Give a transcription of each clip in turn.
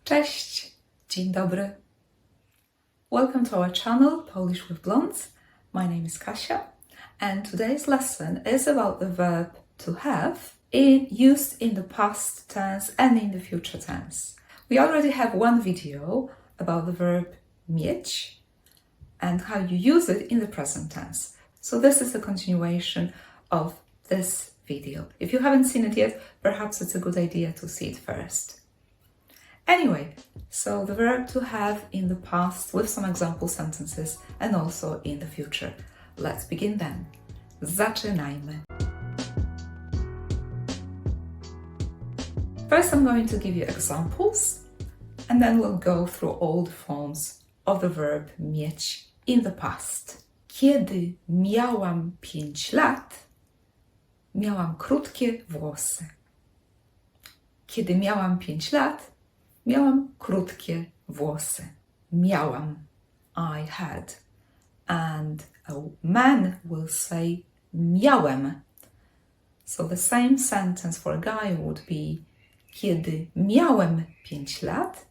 Cześć, dzień dobry. Welcome to our channel, Polish with Blondes. My name is Kasia, and today's lesson is about the verb to have used in the past tense and in the future tense. We already have one video about the verb mieć and how you use it in the present tense. So this is a continuation of this video. If you haven't seen it yet, perhaps it's a good idea to see it first. Anyway, so the verb to have in the past with some example sentences and also in the future. Let's begin then. Zaczynajmy. First, I'm going to give you examples and then we'll go through all the forms of the verb mieć in the past. Kiedy miałam 5 lat, miałam krótkie włosy. Kiedy miałam 5 lat, miałam krótkie włosy. Miałam. I had. And a man will say miałem. So the same sentence for a guy would be kiedy miałem 5 lat,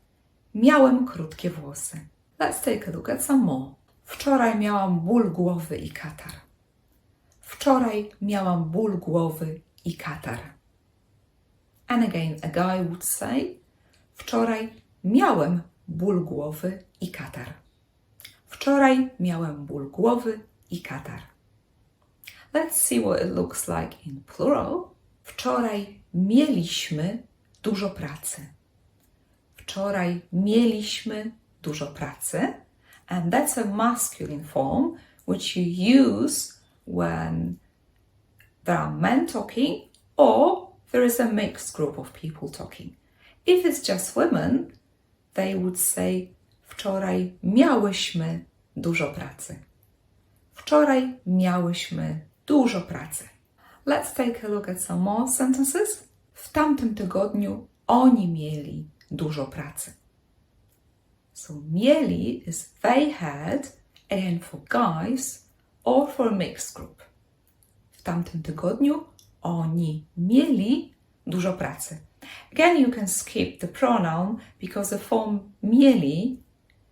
miałem krótkie włosy. Let's take a look at some more. Wczoraj miałam ból głowy i katar. Wczoraj miałam ból głowy i katar. And again, a guy would say wczoraj miałem ból głowy i katar. Wczoraj miałem ból głowy i katar. Let's see what it looks like in plural. Wczoraj mieliśmy dużo pracy. Wczoraj mieliśmy dużo pracy. And that's a masculine form which you use when there are men talking or there is a mixed group of people talking. If it's just women, they would say wczoraj miałyśmy dużo pracy. Wczoraj miałyśmy dużo pracy. Let's take a look at some more sentences. W tamtym tygodniu oni mieli dużo pracy. So mieli is they had, again for guys or for a mixed group. W tamtym tygodniu oni mieli dużo pracy. Again, you can skip the pronoun because the form mieli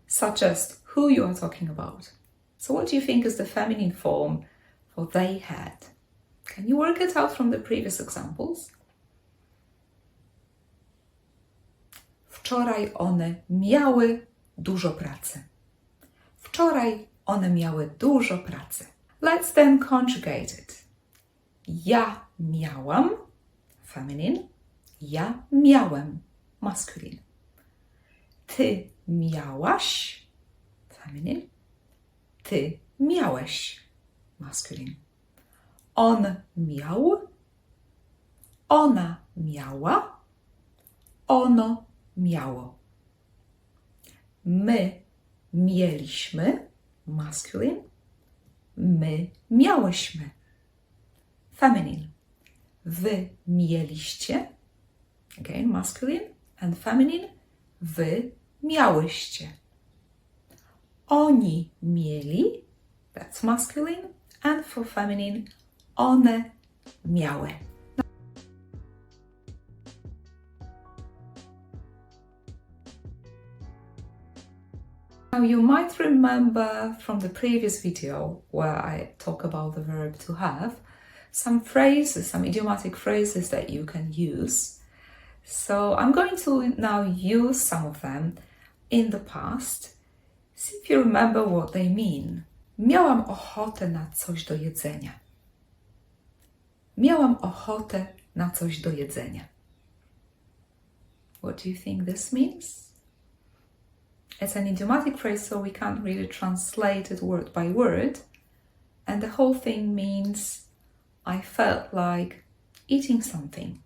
suggests who you are talking about. So what do you think is the feminine form for they had? Can you work it out from the previous examples? Wczoraj one miały dużo pracy. Wczoraj one miały dużo pracy. Let's then conjugate it. Ja miałam, feminine. Ja miałem, masculine. Ty miałaś, feminine. Ty miałeś, masculine. On miał, ona miała, ono miało. My mieliśmy, masculine. My miałyśmy, feminine. Wy mieliście, again, masculine and feminine. Wy miałyście. Oni mieli, that's masculine, and for feminine, one miały. Now you might remember from the previous video where I talk about the verb to have, some phrases, some idiomatic phrases that you can use. So I'm going to now use some of them in the past. See if you remember what they mean. Miałam ochotę na coś do jedzenia. Miałam ochotę na coś do jedzenia. What do you think this means? It's an idiomatic phrase, so we can't really translate it word by word. And the whole thing means I felt like eating something.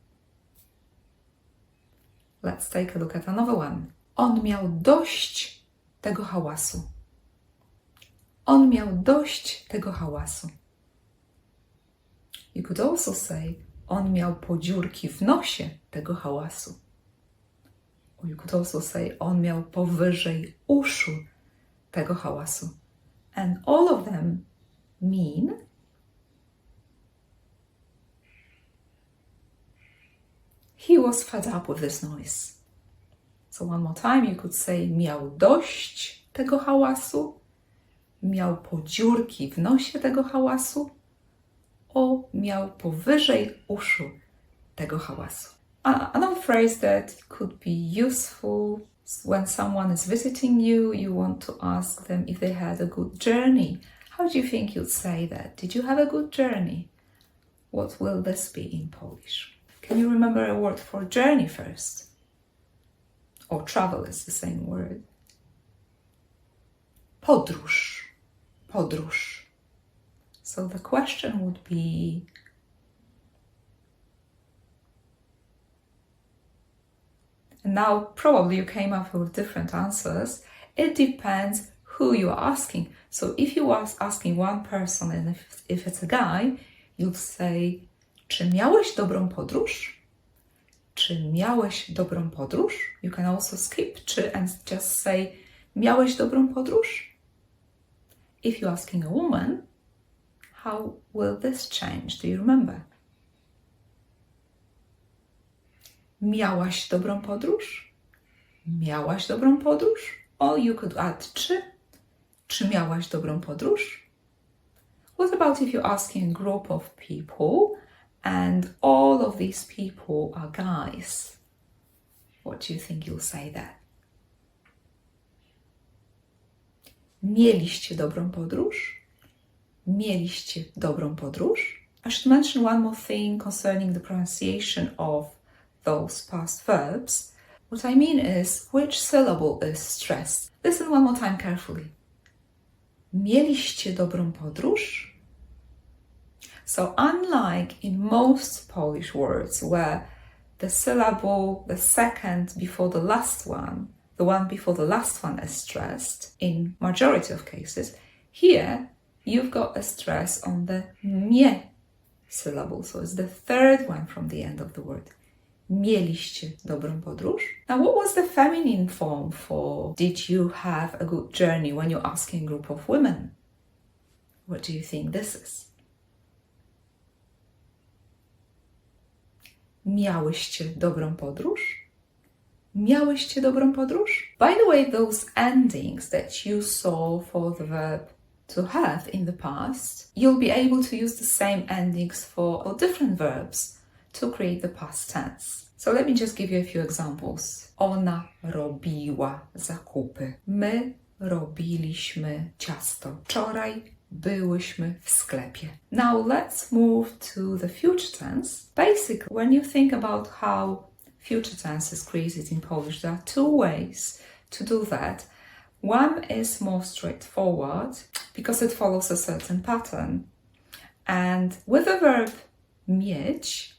Let's take a look at another one. On miał dość tego hałasu. On miał dość tego hałasu. You could also say, on miał podziurki w nosie tego hałasu. Or you could also say, on miał powyżej uszu tego hałasu. And all of them mean he was fed up with this noise. So one more time, you could say miał dość tego hałasu, miał podziurki w nosie tego hałasu, o miał powyżej uszu tego hałasu. Another phrase that could be useful when someone is visiting you, you want to ask them if they had a good journey. How do you think you'd say that? Did you have a good journey? What will this be in Polish? Can you remember a word for journey first? Or travel is the same word. Podróż. Podróż. So the question would be, and now probably you came up with different answers. It depends who you are asking. So if you are asking one person and if it's a guy, you'll say, czy miałeś dobrą podróż? Czy miałeś dobrą podróż? You can also skip czy and just say, miałeś dobrą podróż? If you're asking a woman, how will this change? Do you remember? Miałaś dobrą podróż? Miałaś dobrą podróż? Or you could add czy. Czy miałaś dobrą podróż? What about if you're asking a group of people and all of these people are guys? What do you think you'll say there? Mieliście dobrą podróż? Mieliście dobrą podróż? I should mention one more thing concerning the pronunciation of those past verbs. What I mean is, which syllable is stressed? Listen one more time carefully. Mieliście dobrą podróż? So unlike in most Polish words where the syllable, the second before the last one, the one before the last one is stressed in majority of cases, here you've got a stress on the mie syllable. So it's the third one from the end of the word. Mieliście dobrą podróż? Now, what was the feminine form for did you have a good journey when you're asking a group of women? What do you think this is? Miałyście dobrą podróż? Miałyście dobrą podróż? By the way, those endings that you saw for the verb to have in the past, you'll be able to use the same endings for different verbs to create the past tense. So let me just give you a few examples. Ona robiła zakupy. My robiliśmy ciasto. Wczoraj byłyśmy w sklepie. Now let's move to the future tense. Basically, when you think about how future tense is created in Polish, there are two ways to do that. One is more straightforward because it follows a certain pattern. And with the verb mieć,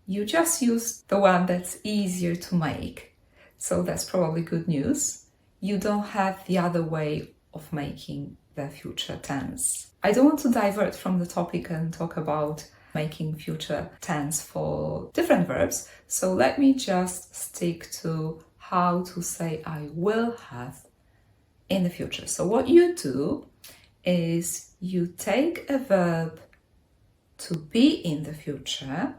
you just use the one that's easier to make. So that's probably good news. You don't have the other way of making the future tense. I don't want to divert from the topic and talk about making future tense for different verbs. So let me just stick to how to say I will have in the future. So what you do is you take a verb to be in the future.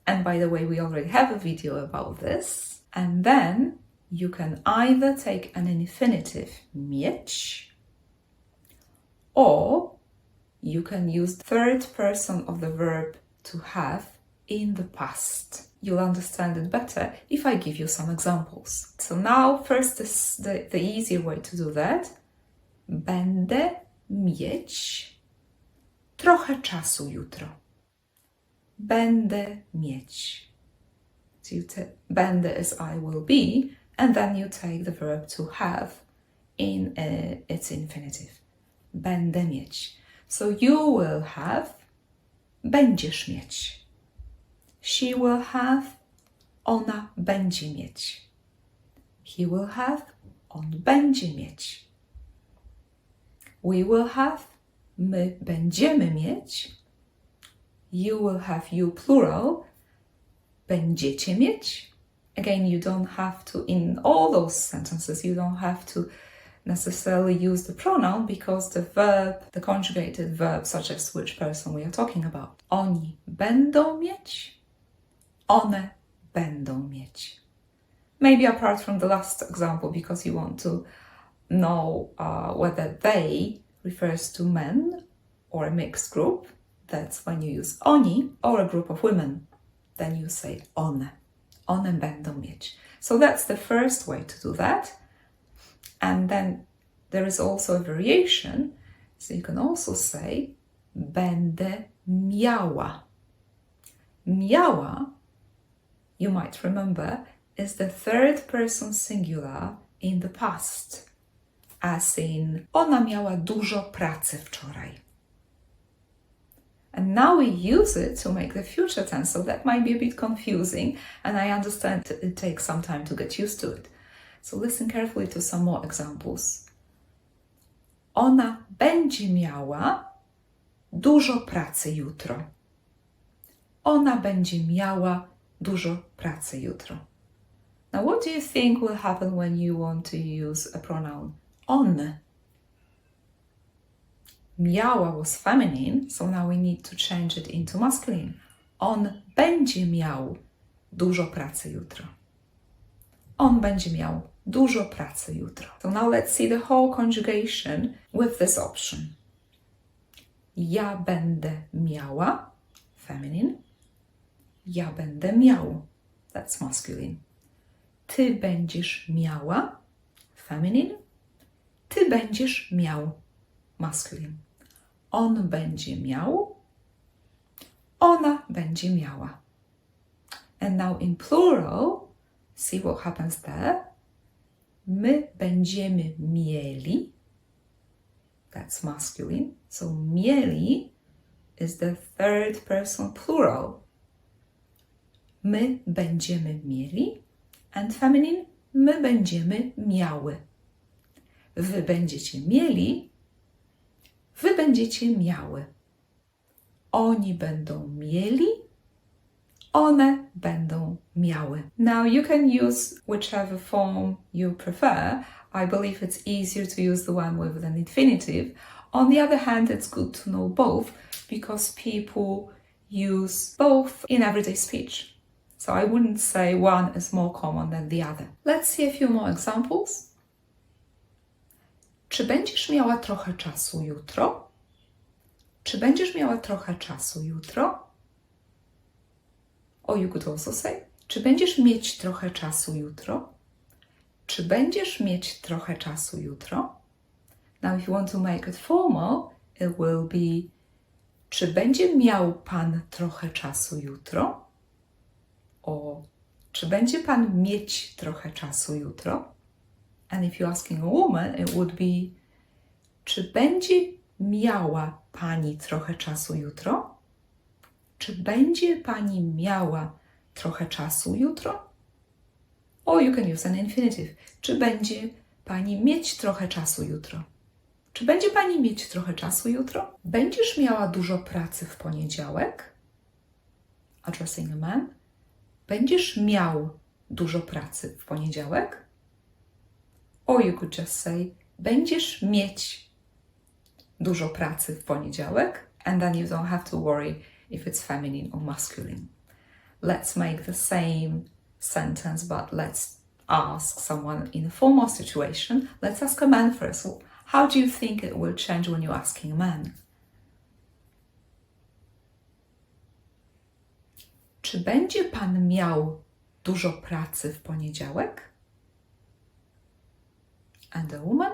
And by the way, we already have a video about this. And then you can either take an infinitive mieć, or you can use the third person of the verb to have in the past. You'll understand it better if I give you some examples. So now first is the easier way to do that. Będę mieć trochę czasu jutro. Będę mieć. So będę is I will be, and then you take the verb to have in its infinitive. Będę mieć. So you will have, będziesz mieć. She will have, ona będzie mieć. He will have, on będzie mieć. We will have, my będziemy mieć. You will have, you plural, będziecie mieć. Again, you don't have to, in all those sentences, you don't have to necessarily use the pronoun because the verb, the conjugated verb suggests which person we are talking about. Oni będą mieć, one będą mieć. Maybe apart from the last example, because you want to know whether they refers to men or a mixed group. That's when you use oni, or a group of women. Then you say one. One będą mieć. So that's the first way to do that. And then there is also a variation. So you can also say będę miała. Miała, you might remember, is the third person singular in the past. As in, ona miała dużo pracy wczoraj. And now we use it to make the future tense, so that might be a bit confusing, and I understand it takes some time to get used to it. So listen carefully to some more examples. Ona będzie miała dużo pracy jutro. Ona będzie miała dużo pracy jutro. Now, what do you think will happen when you want to use a pronoun on? Miała was feminine, so now we need to change it into masculine. On będzie miał dużo pracy jutro. On będzie miał dużo pracy jutro. So now let's see the whole conjugation with this option. Ja będę miała, feminine. Ja będę miał, that's masculine. Ty będziesz miała, feminine. Ty będziesz miał, masculine. On będzie miał, ona będzie miała. And now in plural, see what happens there. My będziemy mieli, that's masculine. So mieli is the third person plural. My będziemy mieli, and feminine, my będziemy miały. Wy będziecie mieli, wy będziecie miały. Oni będą mieli, one będą miały. Now you can use whichever form you prefer. I believe it's easier to use the one with an infinitive. On the other hand, it's good to know both because people use both in everyday speech. So I wouldn't say one is more common than the other. Let's see a few more examples. Czy będziesz miała trochę czasu jutro? Czy będziesz miała trochę czasu jutro? Or you could also say, czy będziesz mieć trochę czasu jutro? Czy będziesz mieć trochę czasu jutro? Now if you want to make it formal, it will be, czy będzie miał pan trochę czasu jutro? Or, czy będzie pan mieć trochę czasu jutro? And if you're asking a woman, it would be, czy będzie miała pani trochę czasu jutro? Czy będzie pani miała trochę czasu jutro? Or you can use an infinitive. Czy będzie pani mieć trochę czasu jutro? Czy będzie pani mieć trochę czasu jutro? Będziesz miała dużo pracy w poniedziałek? Addressing a man. Będziesz miał dużo pracy w poniedziałek? Or you could just say, będziesz mieć dużo pracy w poniedziałek? And then you don't have to worry if it's feminine or masculine. Let's make the same sentence, but let's ask someone in a formal situation. Let's ask a man first. How do you think it will change when you're asking a man? Czy będzie pan miał dużo pracy w poniedziałek? And a woman?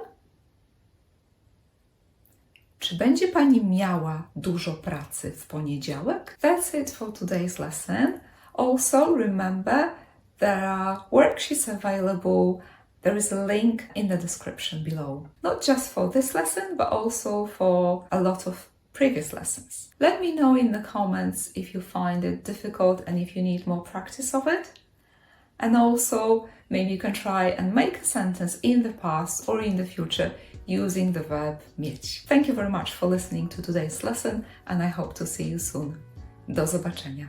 Czy będzie pani miała dużo pracy w poniedziałek? That's it for today's lesson. Also remember there are worksheets available. There is a link in the description below. Not just for this lesson, but also for a lot of previous lessons. Let me know in the comments if you find it difficult and if you need more practice of it. And also, maybe you can try and make a sentence in the past or in the future using the verb mieć. Thank you very much for listening to today's lesson and I hope to see you soon. Do zobaczenia.